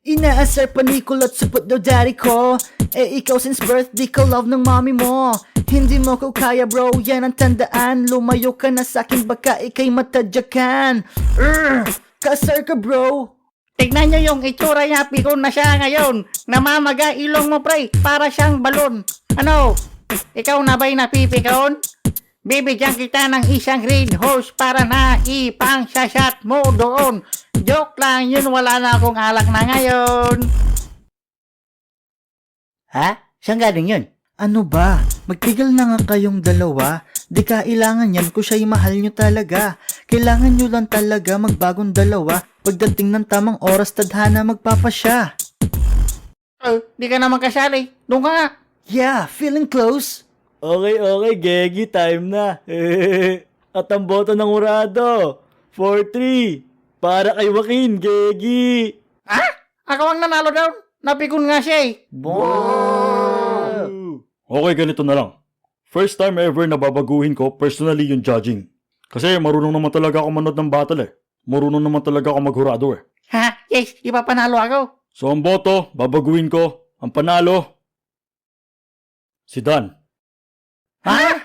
Inaasar panikul at supot daw daddy ko. Eh ikaw since birth di ka love ng mommy mo. Hindi mo ko kaya bro, yan ang tandaan. Lumayo ka na sa'kin baka ikay matadyakan. Kasar ka bro. Tignan nyo yung itsura niya, pikon na siya ngayon. Namamaga ilong mo pre, para siyang balon. Ano? Ikaw na ba'y napipikaon? Bibigyan kita ng isang green horse para na ipang shot mo doon. Joke lang yun, wala na akong alak na ngayon. Ha? Saan galing yun? Ano ba? Magtigil na nga kayong dalawa. Di kailangan yan kung siya'y mahal nyo talaga. Kailangan nyo lang talaga magbagong dalawa. Pagdating ng tamang oras, tadhana magpapasya. Di ka naman kasali. Doon ka nga. Yeah, feeling close? Okay, Gegi, time na. At ang boto ng urado. 4-3. Para kay Joaquin, Gegi. Ha? Ako ang nanalo daw. Napikon nga siya eh. Okay, ganito na lang. First time ever na babaguhin ko personally yung judging. Kasi marunong naman talaga ako manood ng battle eh. Marunong naman talaga ako maghurado eh. Ha? Yes, ipapanalo ako. So ang boto, babaguhin ko. Ang panalo, si Dan. Ha?